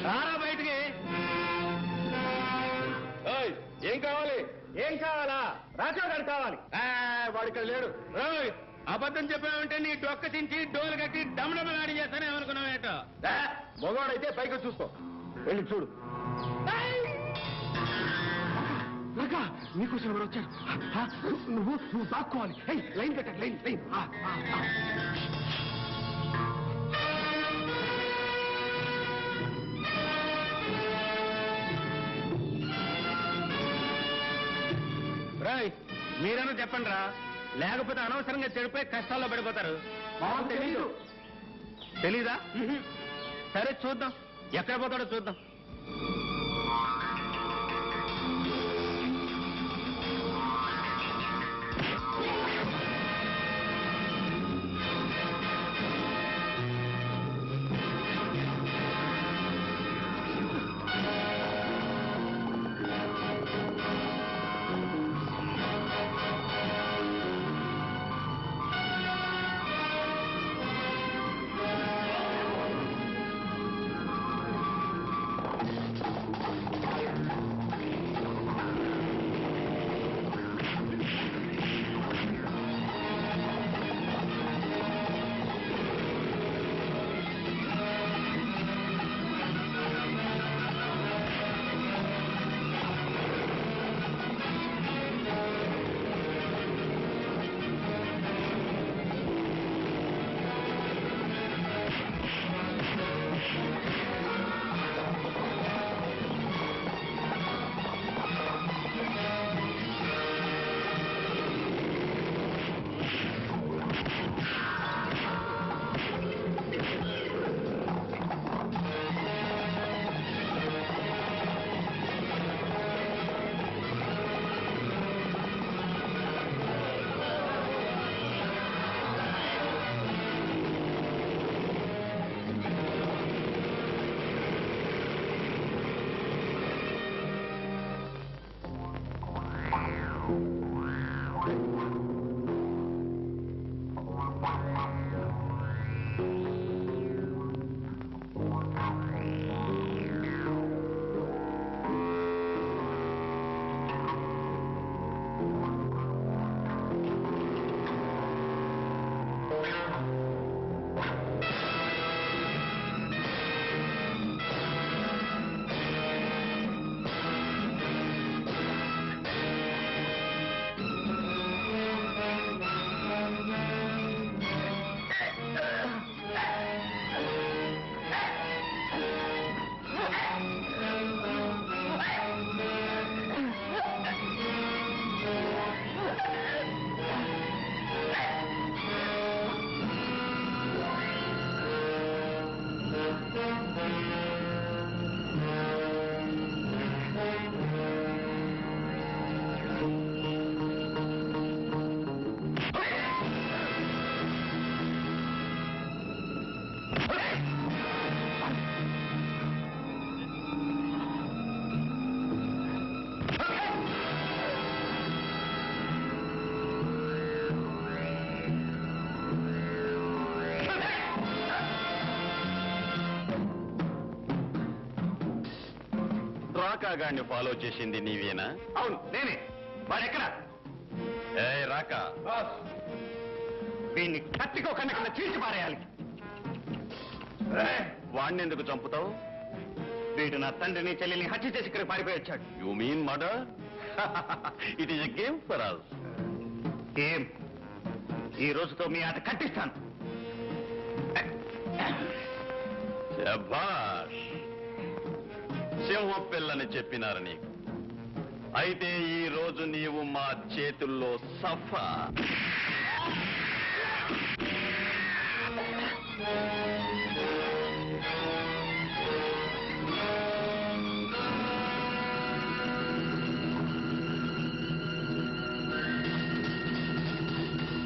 రారా బయటికి. ఏం కావాలి? ఏం కావాలా? రాజావు గారు కావాలి. వాడు ఇక్కడ లేడు. అబద్ధం చెప్పావంటే నీ డొక్క చించి డోలు కట్టి డమడమలాడి చేస్తానే అనుకున్నావేట. మగవాడైతే పైకి చూస్తావు. వెళ్ళి చూడు. నీకోసం ఎవరు వచ్చారు? నువ్వు దాక్కోవాలి. లైన్ పెట్టండి. లైన్. రాయ్, మీరన్నా చెప్పండి రా, లేకపోతే అనవసరంగా చెడిపోయి కష్టాల్లో పడిపోతారు. తెలీదా? సరే చూద్దాం, ఎక్కడ పోతాడో చూద్దాం. రాకాగాన్ని ఫాలో చేసింది నీవేనా? అవును, నేనే. వాడెక్కడా? రాకా, వీడిని కత్తికో కన్నా చీల్చి పారేయాలి. వాణ్ణెందుకు చంపుతావు? వీడు నా తండ్రిని చెల్లిని హత్య చేసి ఇక్కడ పారిపోయి వచ్చాడు. You mean murder? It is a game for us. ఏం, ఈ రోజుతో మీ ఆట కట్టిస్తాను. శభాష్, సింహం పిల్లని చెప్పినారు నీకు. అయితే ఈ రోజు నీవు మా చేతుల్లో సఫా.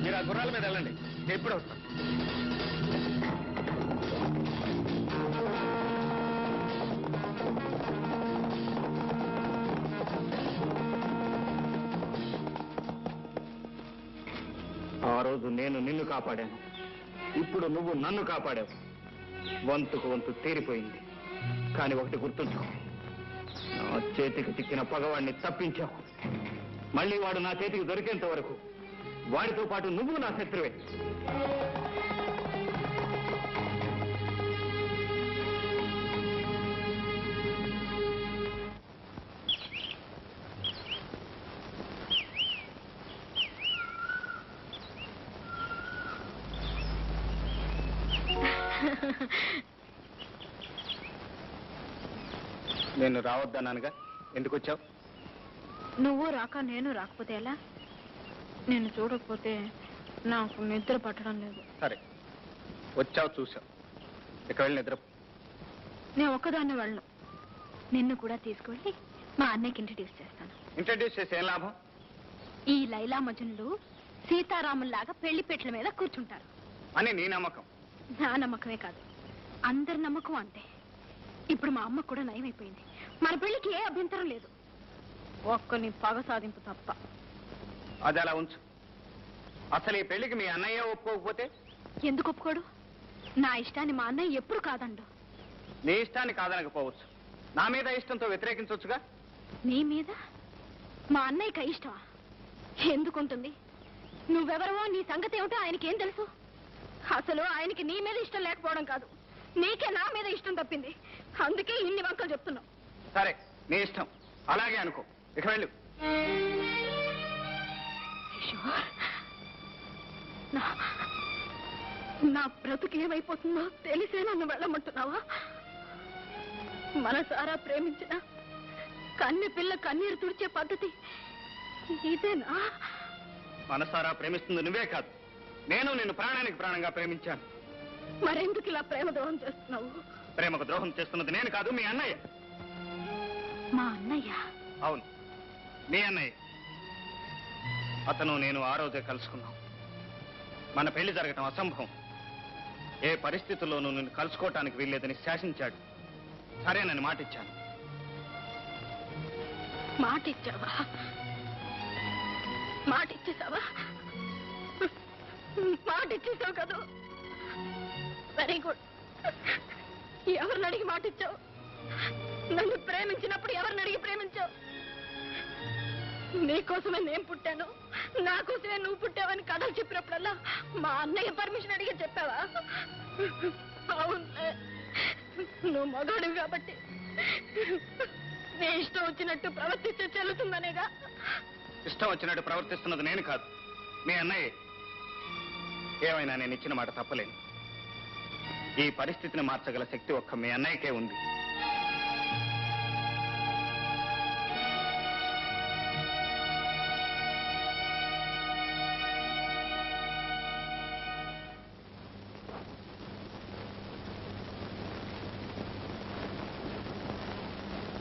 మీరు ఆ గుర్రాల మీద వెళ్ళండి, ఎప్పుడు వస్తాను. ఆ రోజు నేను నిన్ను కాపాడాను, ఇప్పుడు నువ్వు నన్ను కాపాడావు. వంతుకు వంతు తీరిపోయింది. కానీ ఒకటి గుర్తుంచుకో, నా చేతికి చిక్కిన పగవాడిని తప్పించావు. మళ్ళీ వాడు నా చేతికి దొరికేంత వరకు వాడితో పాటు నువ్వు నా శత్రువే. నేను రావద్దన్నానుగా, ఎందుకు వచ్చావు? నువ్వు రాక నేను రాకపోతే ఎలా? నేను చూడకపోతే నాకు నిద్ర పట్టడం లేదు. సరే, వచ్చావు చూసావు, ఇక వెళ్ళి నిద్ర. నేను ఒక్కదాన్ని వెళ్ళను, నిన్ను కూడా తీసుకువెళ్ళి మా అన్నయ్యకి ఇంట్రడ్యూస్ చేస్తాను. ఇంట్రడ్యూస్ చేసి ఏం లాభం? ఈ లైలా మజనులు సీతారాముల్లాగా పెళ్లి పెట్ల మీద కూర్చుంటారు అని నీ నమ్మకం. నా నమ్మకమే కాదు, అందరి నమ్మకం అంతే. ఇప్పుడు మా అమ్మ కూడా నయమైపోయింది, మన పెళ్లికి ఏ అభ్యంతరం లేదు, ఒక్కని పగ సాధింపు తప్ప. అది అలా ఉంచు. అసలు ఈ పెళ్లికి మీ అన్నయ్య ఒప్పుకోకపోతే? ఎందుకు ఒప్పుకోడు? నా ఇష్టాన్ని మా అన్నయ్య ఎప్పుడు కాదండు. నీ ఇష్టాన్ని కాదనకపోవచ్చు, నా మీద ఇష్టంతో వ్యతిరేకించవచ్చుగా. నీ మీద మా అన్నయ్యకి ఇష్టమా? ఎందుకుంటుంది? నువ్వెవరవో, నీ సంగతి ఏమిటో ఆయనకేం తెలుసు? అసలు ఆయనకి నీ మీద ఇష్టం లేకపోవడం కాదు, నీకే నా మీద ఇష్టం తప్పింది. అందుకే ఇన్ని వంకలు చెప్తున్నావు. సరే, నీ ఇష్టం, అలాగే అనుకో. ఇక వెళ్ళు. నా బ్రతుకు ఏమైపోతుందో తెలిసే నన్ను వెళ్ళమంటున్నావా? మనసారా ప్రేమించిన కన్నె పిల్ల కన్నీరు తుడిచే పద్ధతి ఇదేనా? మనసారా ప్రేమిస్తుంది నువ్వే కాదు, నేను నిన్ను ప్రాణానికి ప్రాణంగా ప్రేమించాను. మరెందుకు ఇలా ప్రేమ ద్రోహం చేస్తున్నావు? ప్రేమకు ద్రోహం చేస్తున్నది నేను కాదు, మీ అన్నయ్య. మా అన్నయ్య? అవును, మీ అన్నయ్య. అతను నేను ఆ రోజే కలుసుకున్నాం. మన పెళ్లి జరగటం అసంభవం, ఏ పరిస్థితుల్లోనూ నిన్ను కలుసుకోవటానికి వీల్లేదని శాసించాడు. సరేనని మాటిచ్చాను. మాటిచ్చావా? మాటిచ్చేసావా? మాటిచ్చేసావు కదా, వెరీ గుడ్. ఎవరిని అడిగి మాటిచ్చావు? నన్ను ప్రేమించినప్పుడు ఎవరిని అడిగి ప్రేమించావు? నీకోసమే నేను పుట్టాను, నా కోసమే నువ్వు పుట్టావని కథలు చెప్పినప్పుడల్లా మా అన్నయ్య పర్మిషన్ అడిగి చెప్పావా? అవును, నువ్వు మగాడివి కాబట్టి నీ ఇష్టం వచ్చినట్టు ప్రవర్తిస్తే చెల్లుతుందనేగా. ఇష్టం వచ్చినట్టు ప్రవర్తిస్తున్నది నేను కాదు, మీ అన్నయ్య. ఏమైనా నేను ఇచ్చిన మాట తప్పలేను. ఈ పరిస్థితిని మార్చగల శక్తి ఒక్క మీ అన్నయ్యకే ఉంది.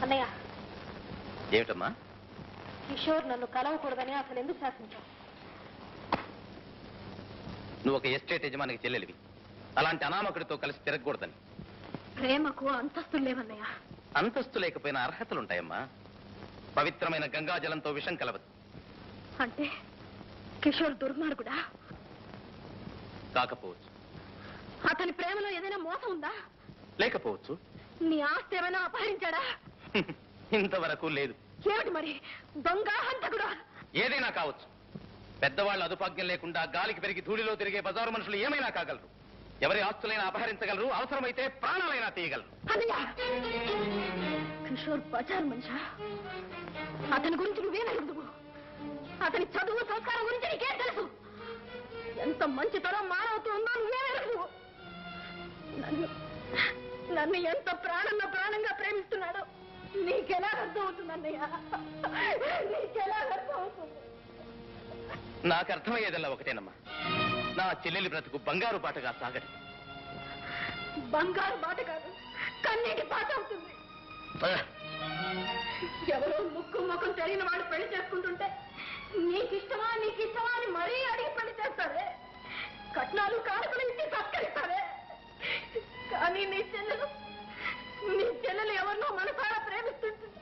అన్నయ్య, ఏమిటమ్మా? కిషోర్ నన్ను కలవకూడదని అసలు ఎందుకు శాసించావు? నువ్వు ఒక ఎస్టేట్ యజమానికి చెల్లెలివి, అలాంటి అనామకుడితో కలిసి తిరగకూడదని. ప్రేమకు అంతస్తులు లేవన్నయ్య. అంతస్తు లేకపోయినా అర్హతలుంటాయమ్మా. పవిత్రమైన గంగాజలంతో విషం కలవదు. అంటే కిషోర్ దుర్మార్గుడా? కాకపోవచ్చు. అతని ప్రేమలో ఏదైనా మోసం ఉందా? లేకపోవచ్చు. నీ ఆస్తి ఏమైనా అపహరించాడా? ఇంతవరకు లేదు. ఏమిటి మరి? దొంగ, హంతకుడా? ఏదైనా కావచ్చు. పెద్దవాళ్ళు అదుపాజ్ఞం లేకుండా గాలికి పెరిగి ధూళిలో తిరిగే బజారు మనుషులు ఏమైనా కాగలరు. ఎవరి ఆస్తులైనా అపహరించగలరు, అవసరమైతే ప్రాణాలైనా తీయగలరు. కిషోర్ బజార్ మనిషా? అతని గురించి నువ్వేనెరుగుదువు? అతని చదువు సంస్కారం గురించి నీకేం తెలుసు? ఎంత మంచితనం మానవత్వం ఉందో నువ్వేనెరుగుదువు? నన్ను ఎంత ప్రాణంగా ప్రేమిస్తున్నాడో నీకెలా అర్థం అవుతుంది అన్నయ్య? నీకెలా అర్థం అవుతుంది? నాకు అర్థమయ్యేదల్లా ఒకటేనమ్మా, నా చెల్లెలి బ్రతుకు బంగారు బాటగా సాగదు. బంగారు బాట కాదు, కన్నీటి బాట అవుతుంది. ఎవరో ముక్కు ముఖం తెలియని వాడు పెళ్లి చేసుకుంటుంటే నీకిష్టమా అని మరీ అడిగి పెళ్లి చేస్తావే. కట్నాలు కానుకలు ఇచ్చి సత్కరిస్తావే. కానీ నీ చెల్లెలు ఎవరినో మనసారా ప్రేమిస్తుంటుంది.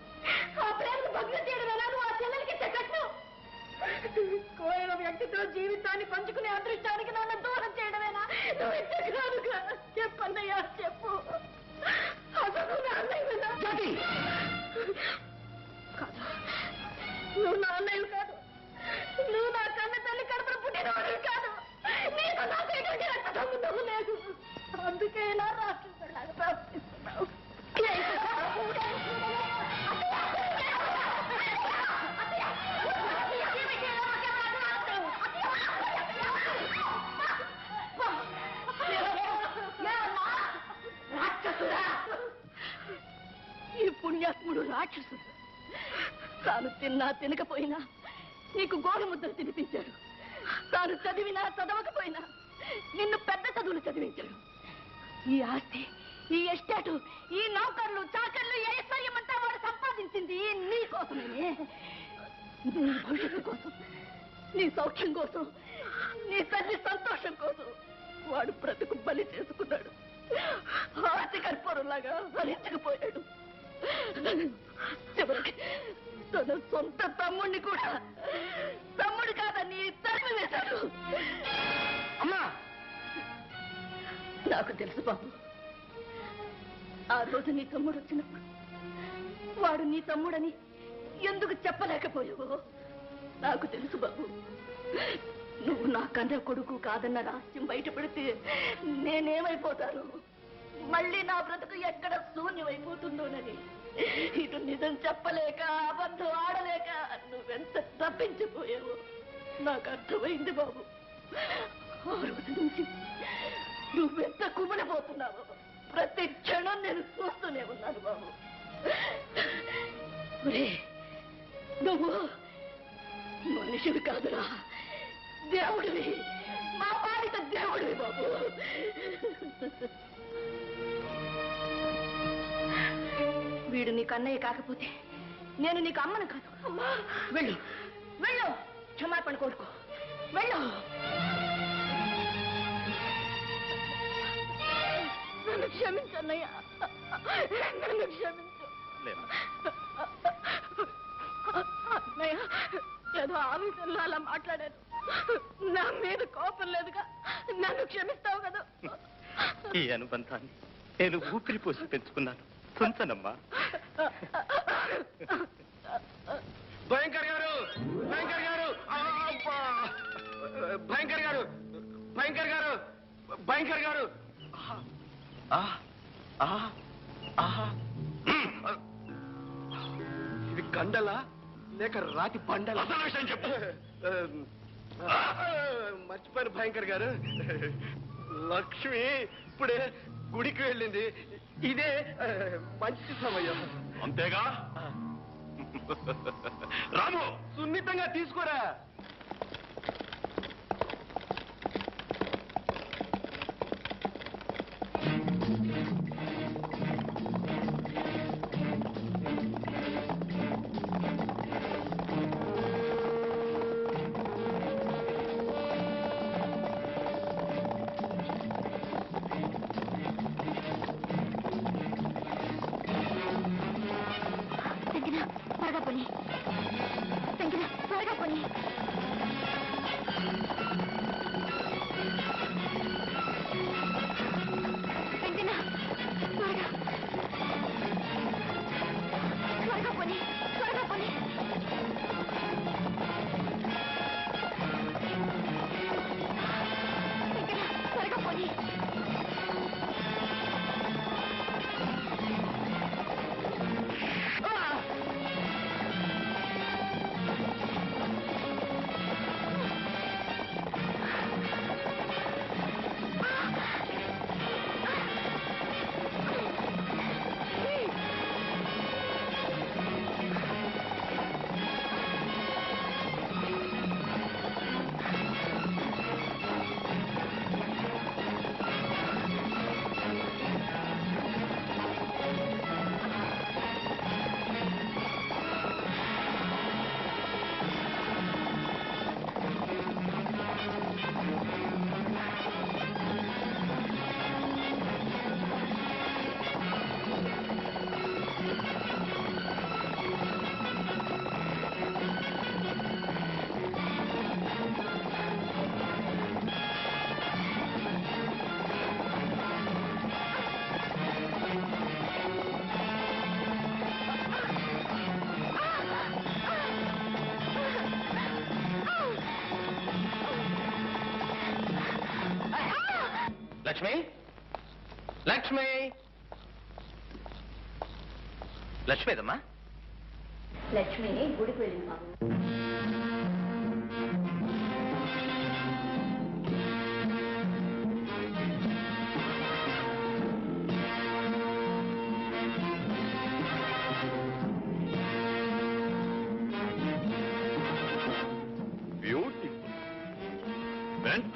ఆ ప్రేమను భగ్నం చేయడం ఎలా? నువ్వు ఆ చెల్లెలకి కట్నం కోరిన వ్యక్తితో జీవితాన్ని పంచుకునే అదృష్టానికి నన్ను దూరం చేయడమేనా? నువ్వు చెప్పన్నయ్యా, చెప్పు. అసలు నా అన్నయ్య దుర్యాత్ముడు రాక్షసుడు. తాను తిన్నా తినకపోయినా నీకు గోరు ముద్దలు తినిపించాడు. తాను చదివినా చదవకపోయినా నిన్ను పెద్ద చదువులు చదివించాడు. ఈ ఆస్తి, ఈ ఎస్టేటు, ఈ నౌకర్లు, చాకర్లు, ఈ ఐశ్వర్యం అంతా వాడు సంపాదించింది నీ కోసమే. నీ భవిష్యత్తు కోసం, నీ సౌఖ్యం కోసం, నీ తల్లి సంతోషం కోసం వాడు బ్రతుకు బలి చేసుకున్నాడు. ఆస్తి కర్పూరంలాగా హరించకపోయాడు. చివరికి తన సొంత తమ్ముడిని కూడా తమ్ముడు కాదని తరిమి వేశాడు. అమ్మా, నాకు తెలుసు బాబు. ఆ రోజు నీ తమ్ముడు వచ్చినప్పుడు వాడు నీ తమ్ముడని ఎందుకు చెప్పలేకపోయావో నాకు తెలుసు బాబు. నువ్వు నా కన్న కొడుకు కాదన్న రహస్యం బయటపడితే నేనేమైపోతాను, మళ్ళీ నా బ్రతుకు ఎక్కడ శూన్యమైపోతుందోనని ఇటు నిజం చెప్పలేక అబద్ధం ఆడలేక నువ్వెంత తప్పించిపోయావో నాకు అర్థమైంది బాబు. ఆ రోజు నుంచి నువ్వెంత కుమిలిపోతున్నావో ప్రతి క్షణం నేను చూస్తూనే ఉన్నాను బాబు. నువ్వు మనిషివి కాదురా, దేవుడివి, మా పాలిట దేవుడివి బాబు. వీడు నీకు అన్నయ్య కాకపోతే నేను నీకు అమ్మను కాదు. వెళ్ళు, వెళ్ళు, క్షమాపణ కోరుకో, వెళ్ళు. నన్ను క్షమించు అన్నయ్య, నన్ను క్షమించు. అన్నయ్య, ఏదో ఆవేశంలో అలా మాట్లాడాను. నా మీద కోపం లేదుగా, నన్ను క్షమిస్తావు కదా. ఈ అనుబంధాన్ని నేను ఊపిరి పోసి పెంచుకున్నాను. కొంచెనమ్మా. భయంకర్ గారు, భయంకర్ గారు, భయంకర్ గారు, భయంకర్ గారు, భయంకర్ గారు. ఇది కండలా లేక రాతి పండలా? అసలు విషయం చెప్పు. మర్చిపోయాను భయంకర్ గారు. లక్ష్మి ఇప్పుడే గుడికి వెళ్ళింది. ఇదే మంచి సమయం. అంతేగా రాము, సున్నితంగా తీసుకోరా. త్వరగా పోనీ, త్వరగా పోనీ. త్వరగా, త్వరగా పోనీ, త్వరగా పోనీ. త్వరగా పోనీ. లక్ష్మి, లక్ష్మి, లక్ష్మి ఏదమ్మా? లక్ష్మి గుడికి వెళ్ళింది బాబు.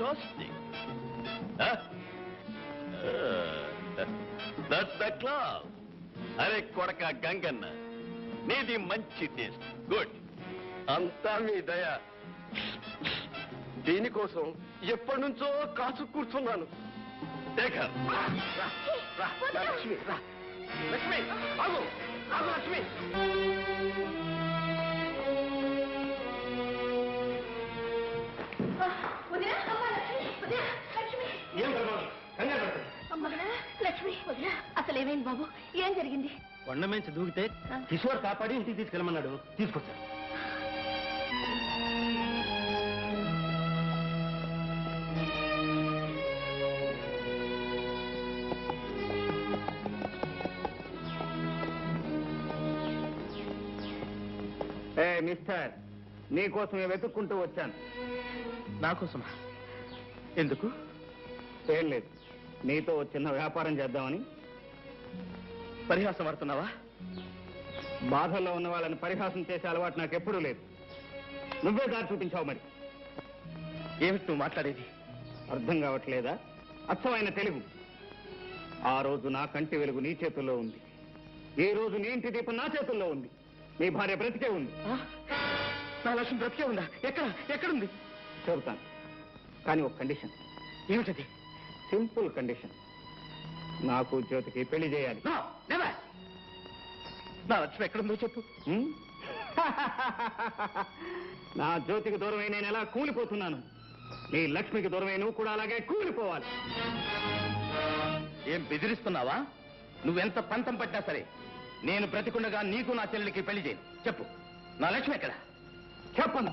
fantastic. Huh? That's the class. అరే కొడక గంగన్న, నీది మంచి టేస్ట్. గుడ్. అంతా మీ దయ. దీనికోసం ఎప్పటి నుంచో కాసు కూర్చున్నాను. శేఖర్, లక్ష్మి రా. లక్ష్మి ఆగు, ఆగు లక్ష్మి. ఏం కంగారు లక్ష్మి వదినా, అసలు ఏమైంది బాబు? ఏం జరిగింది? కొండ నుంచి దూకితే కిషోర్ కాపాడి ఇంటికి తీసుకెళ్ళమన్నాడు. తీసుకొచ్చాను. మిస్టర్, నీకోసమే వెతుక్కుంటూ వచ్చాను. నాకోసమా? ఎందుకు? ఏం లేదు, నీతో చిన్న వ్యాపారం చేద్దామని. పరిహాసం ఆడుతున్నావా? బాధల్లో ఉన్న వాళ్ళని పరిహాసం చేసే అలవాటు నాకెప్పుడూ లేదు. నువ్వే దారి చూపించావు. మరి ఏమిటి నువ్వు మాట్లాడేది? అర్థం కావట్లేదా? అచ్చమైన తెలుగు. ఆ రోజు నా కంటి వెలుగు నీ చేతుల్లో ఉంది. ఈ రోజు నీ ఇంటి దీపం నా చేతుల్లో ఉంది. నీ భార్య బ్రతికే ఉంది. నా లక్ష్యం బ్రతికే ఉందా? ఎక్కడుంది? చెబుతాను, కానీ ఒక కండిషన్. ఏమిటది? Simple condition. నాకు జ్యోతికి పెళ్లి చేయాలి. నా లక్ష్యం ఎక్కడుందో చెప్పు. నా జ్యోతికి దూరమై నేను ఎలా కూలిపోతున్నాను, నీ లక్ష్మికి దూరమై నువ్వు కూడా అలాగే కూలిపోవాలి. ఏం బెదిరిస్తున్నావా? నువ్వెంత పంతం పట్టినా సరే నేను బ్రతికుండగా నీకు నా చెల్లికి పెళ్లి చేయను. చెప్పు, నా లక్ష్మి ఎక్కడ? చెప్పను.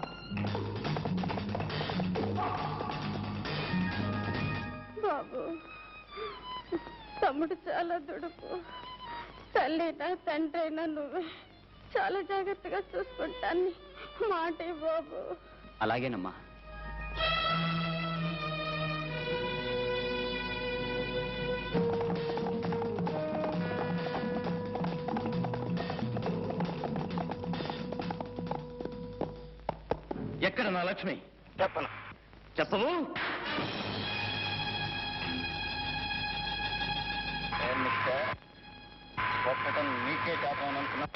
బాబు, తమ్ముడు చాలా దుడుకు. తల్లినా తండ్రైనా నువ్వే చాలా జాగ్రత్తగా చూసుకుంటాను. మాటే బాబు. అలాగేనమ్మా. ఎక్కడ నా లక్ష్మి? చెప్పను. చెప్పవు? ఒక్కటం నీకే కాపాలనుకున్నా.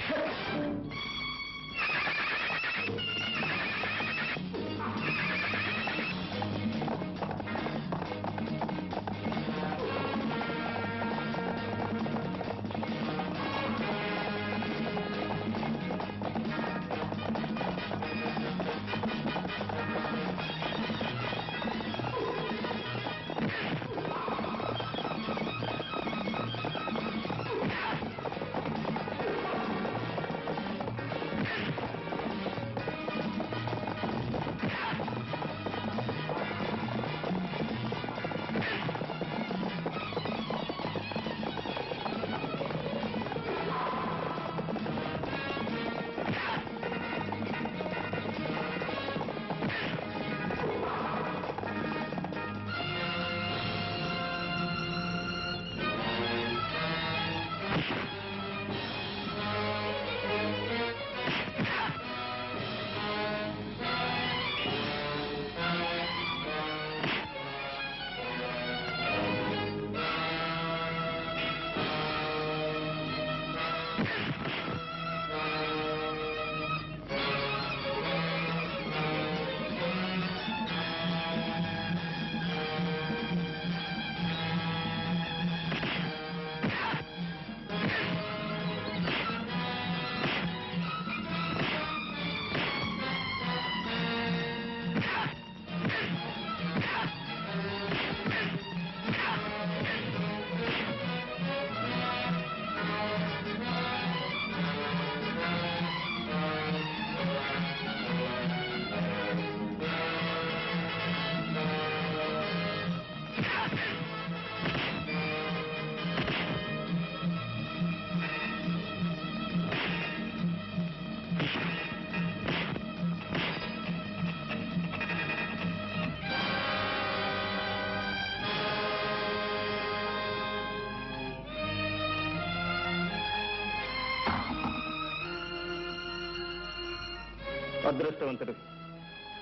అదృష్టవంతుడు,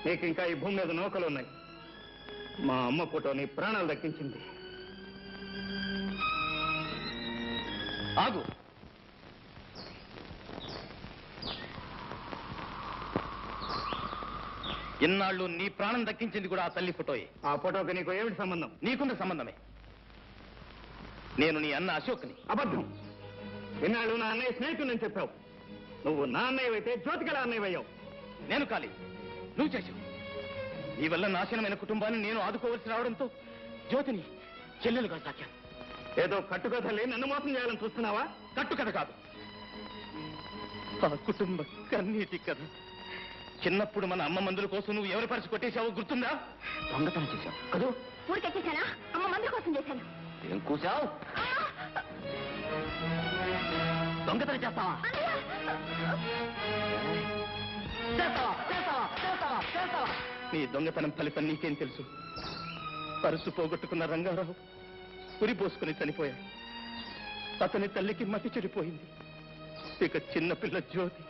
నీకు ఇంకా ఈ భూమి మీద నౌకలు ఉన్నాయి. మా అమ్మ ఫోటోని ప్రాణాలు దక్కించింది. ఆగు. ఇన్నాళ్ళు నీ ప్రాణం దక్కించింది కూడా ఆ తల్లి ఫోటోయే. ఆ ఫోటోకి నీకు ఏమిటి సంబంధం? నీకున్న సంబంధమే. నేను నీ అన్న అశోక్ని. అబద్ధం. ఇన్నాళ్ళు నా అన్నయ్య స్నేహితుడని చెప్పావు. నువ్వు నా అన్నయ్యవైతే జ్యోతికల అన్నయ్యవయ్యావు. నేను కాలి, నువ్వు చేసావు. నీ వల్ల నాశనమైన కుటుంబాన్ని నేను ఆదుకోవలసి రావడంతో జ్యోతిని చెల్లెలుగా సాకాను. ఏదో కట్టుకథలే నన్ను మోసం చేయాలని చూస్తున్నావా? కట్టుకథ కాదు, ఆ కుటుంబ కన్నీటి కథ. చిన్నప్పుడు మన అమ్మ మందుల కోసం నువ్వు ఎవరి పరిచి కొట్టేశావో గుర్తుందా? దొంగతనం చేశావు కదూ? ఊరికెచ్చేసానా? అమ్మ మందుల కోసం చేశాను. ఏం కూసావు? దొంగతనం చేస్తావా? నీ దొంగతనం ఫలితం నీకేం తెలుసు? పరుసు పోగొట్టుకున్న రంగారావు ఉరి పోసుకుని చనిపోయాడు. అతని తల్లికి మతి చెడిపోయింది. ఇక చిన్నపిల్ల జ్యోతి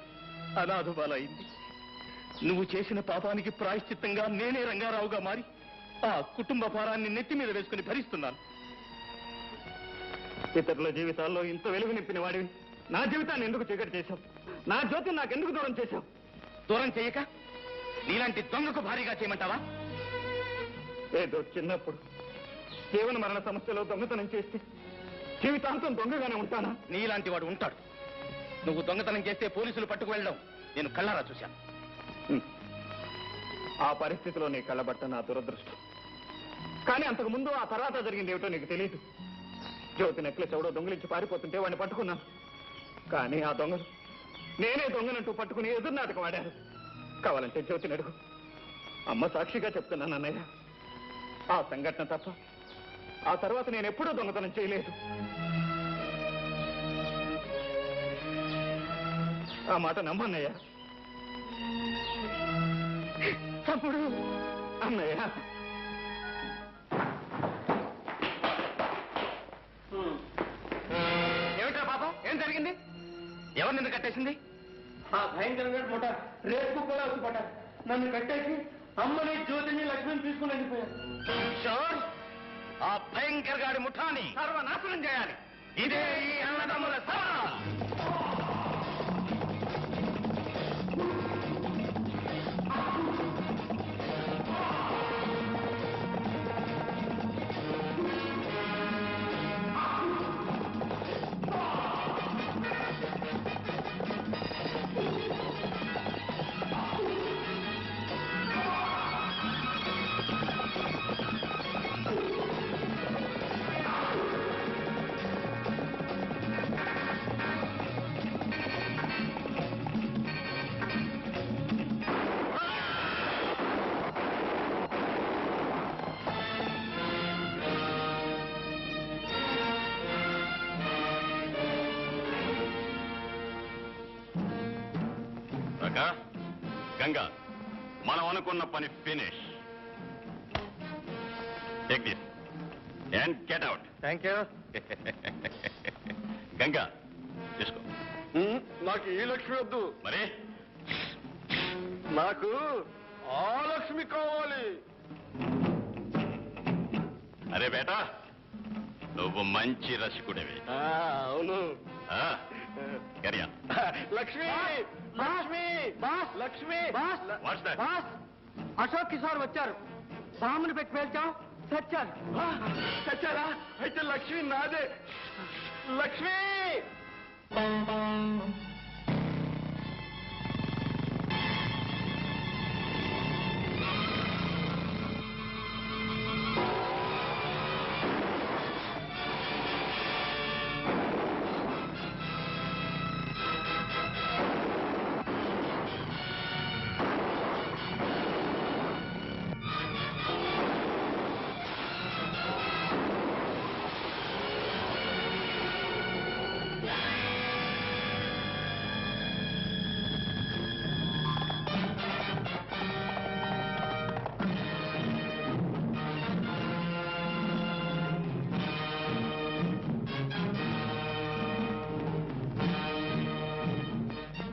అనాథబాలైంది. నువ్వు చేసిన పాపానికి ప్రాయశ్చిత్తంగా నేనే రంగారావుగా మారి ఆ కుటుంబ భారాన్ని నెత్తి మీద వేసుకుని భరిస్తున్నాను. ఇతరుల జీవితాల్లో ఇంత వెలుగు నింపిన వాడివి నా జీవితాన్ని ఎందుకు చీకటి చేశావు? నా జ్యోతిని నాకెందుకు దూరం చేశావు? దూరం చేయక నీలాంటి దొంగకు భారీగా చేయమంటావా? ఏదో చిన్నప్పుడు జీవన మరణ సమస్యలో దొంగతనం చేస్తే జీవితాంతం దొంగగానే ఉంటానా? నీలాంటి వాడు ఉంటాడు. నువ్వు దొంగతనం చేస్తే పోలీసులు పట్టుకు వెళ్ళడం నేను కళ్ళారా చూశాను. ఆ పరిస్థితిలో నీ కళ్ళబట్ట నా దురదృష్టం. కానీ అంతకు ముందు ఆ తర్వాత జరిగింది ఏమిటో నీకు తెలియదు. జ్యోతి నెక్లెస్ ఎవడో దొంగలించి పారిపోతుంటే వాడిని పట్టుకున్నాను. కానీ ఆ దొంగలు నేనే దొంగనంటూ పట్టుకుని ఎదురు నాటకం ఆడారు. కావాలంటే జ్యోతిని అడుగు. అమ్మ సాక్షిగా చెప్తున్నాను అన్నయ్య, ఆ సంఘటన తప్ప ఆ తర్వాత నేను ఎప్పుడూ దొంగతనం చేయలేదు. ఆ మాట నమ్మన్నయ్య. తమ్ముడు, అన్నయ్య. ఏమిటా పాపం? ఏం జరిగింది? ఎవరు నిన్ను కట్టేసింది? ఆ భయంకరమైన పూట రేపు కుక్కలా వచ్చి పట్ట నన్ను కట్టేసి అమ్మని జ్యోతిని లక్ష్మిని తీసుకుని వెళ్ళిపోయాను. కిషోర్, ఆ భయంకర గాడి ముఠాని సర్వనాశనం చేయాలి. ఇదే ఈ అన్నదమ్ముల సవాల్. గంగా, మనం అనుకున్న పని finish. Take this and get out. Thank you. Ganga తీసుకో. నాకు ఈ లక్ష్మి వద్దు, మరి నాకు ఆ లక్ష్మి కావాలి. అరే బేటా, నువ్వు మంచి రసికుడివి. అవును. కరియా లక్ష్మి, లక్ష్మి, లక్ష్మి. What's that? అశోక్ కిషోర్ వచ్చారు. బాంబుని పెట్టి పేల్చాం, చచ్చారు. చచ్చారా? అయితే లక్ష్మి నాదే. Lakshmi.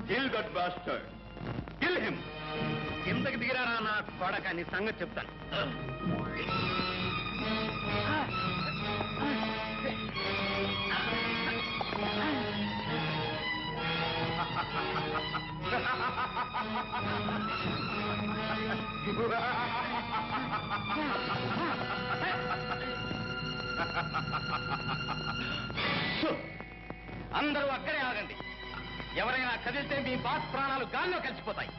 Kill that bastard. Kill him. కిందకి దిగిరారా నా కొడక, నీ సంగతి చెప్తాను. అందరూ అక్కడే ఆగండి. ఎవరైనా కదిలితే మీ బాస్ ప్రాణాలు గాల్లో కలిసిపోతాయి.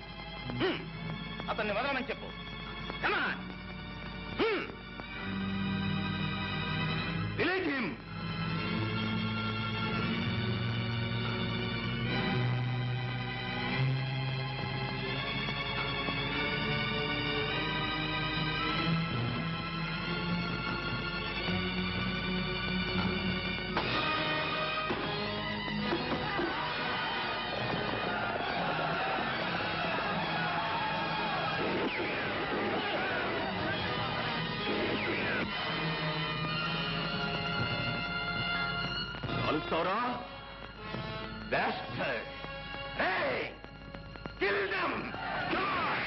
అతన్ని వదలమని చెప్పు. Come on. Release him. Sora? Bastard! Hey! Kill them! Come on!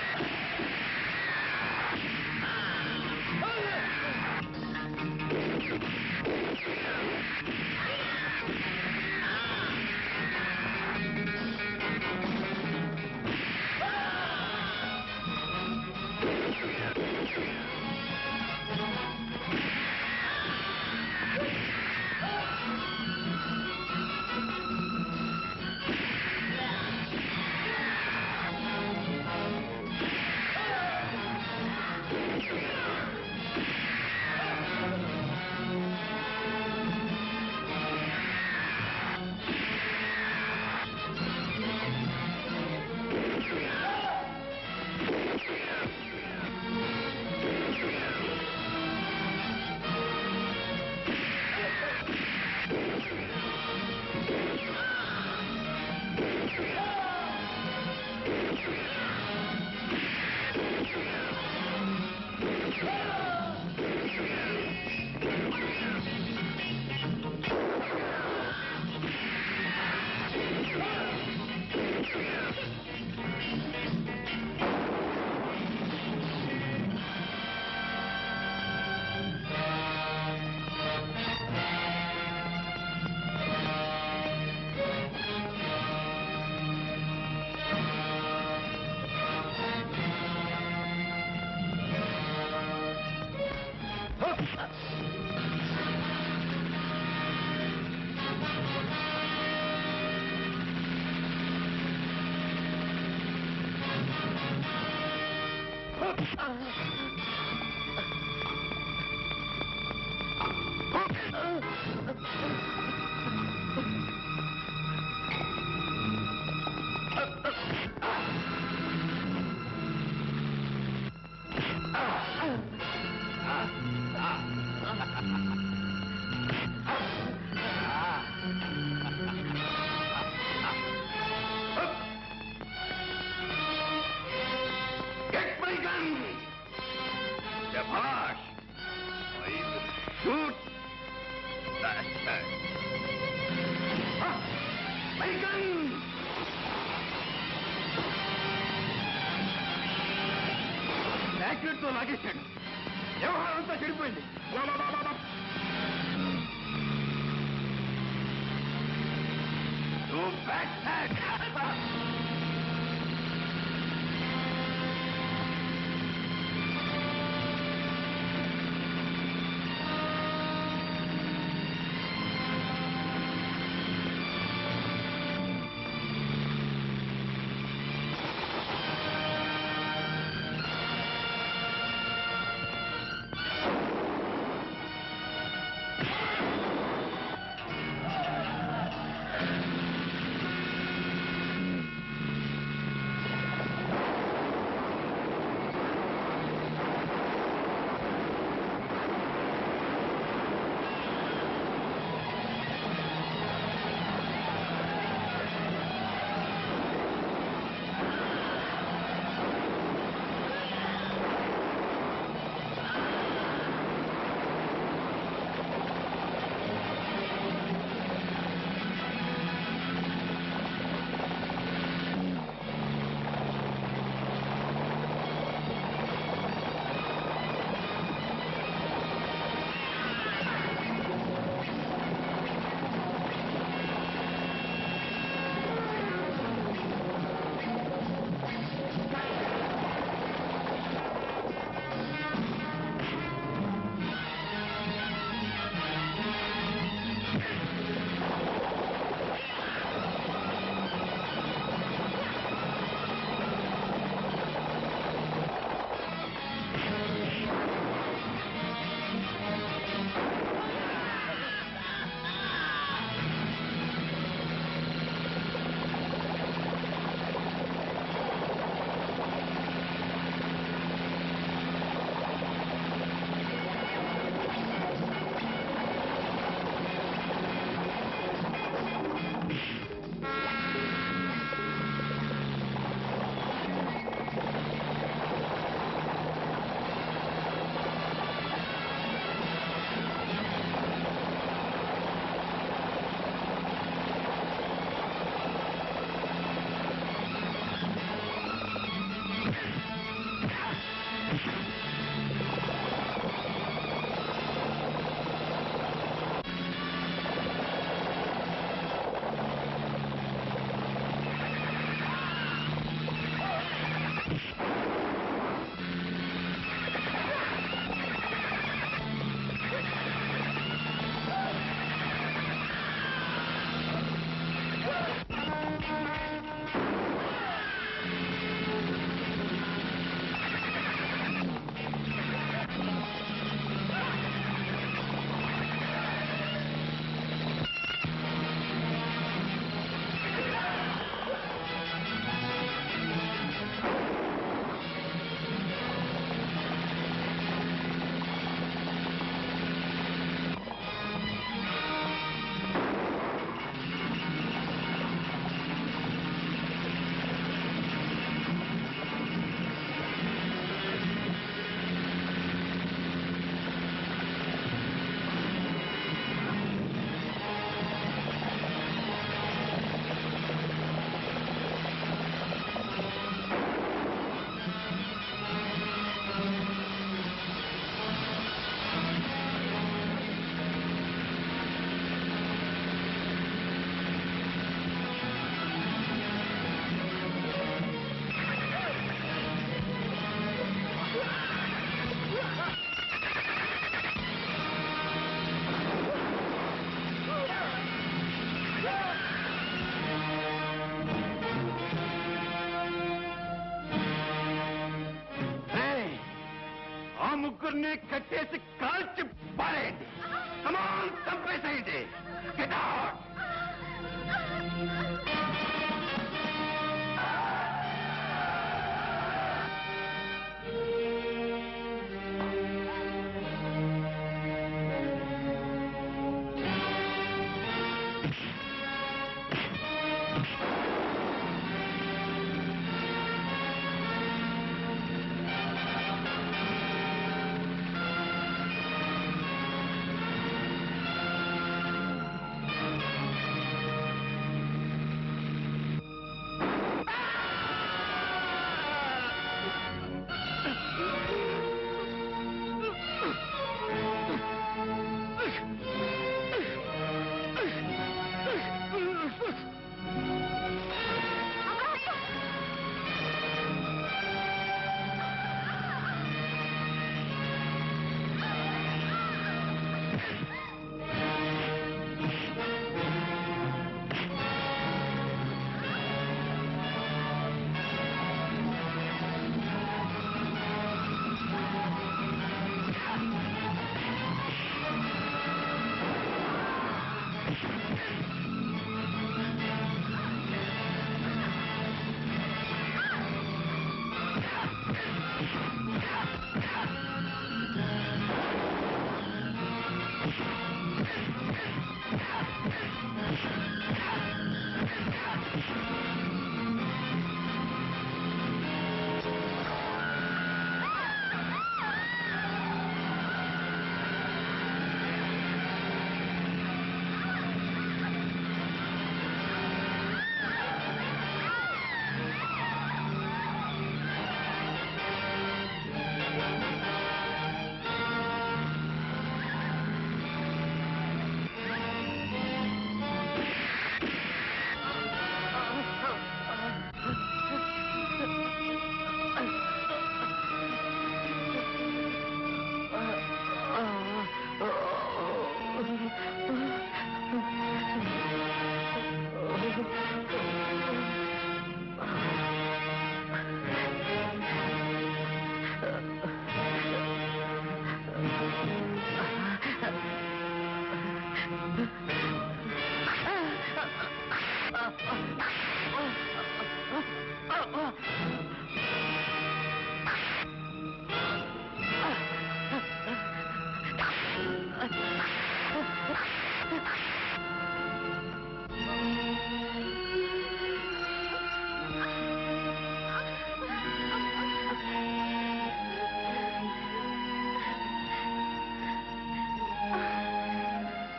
యాక్సిడెంట్తో లాగేశాడు. వ్యవహారం అంతా చెడిపోయింది. ముగ్గురిని కట్టేసి కాల్చి పారేయండి. చంపేసేయండి. Get out!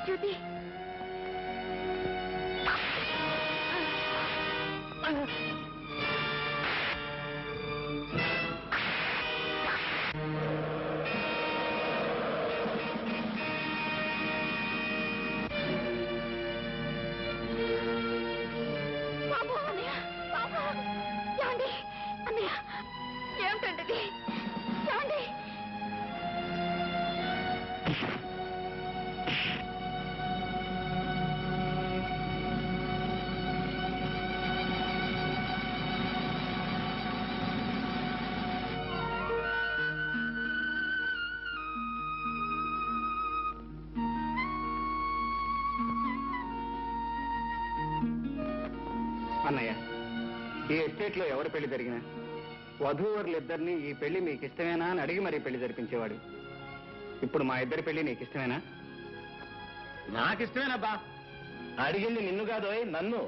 జ్యోతి, బాబు, అన్నయ్య, బాబు, ఏమండి? అన్నయ్య, ఏమిటండి ఇది? ఏమండి? అన్నయ్య, ఈ ఎస్టేట్ లో ఎవరి పెళ్లి జరిగినా వధూవరులిద్దరినీ ఈ పెళ్లి మీకు ఇష్టమేనా అని అడిగి మరీ పెళ్లి జరిపించేవాడు. ఇప్పుడు మా ఇద్దరి పెళ్లి నీకు ఇష్టమేనా? నాకిష్టమేనబ్బా. అడిగింది నిన్ను కాదోయ్, నన్ను.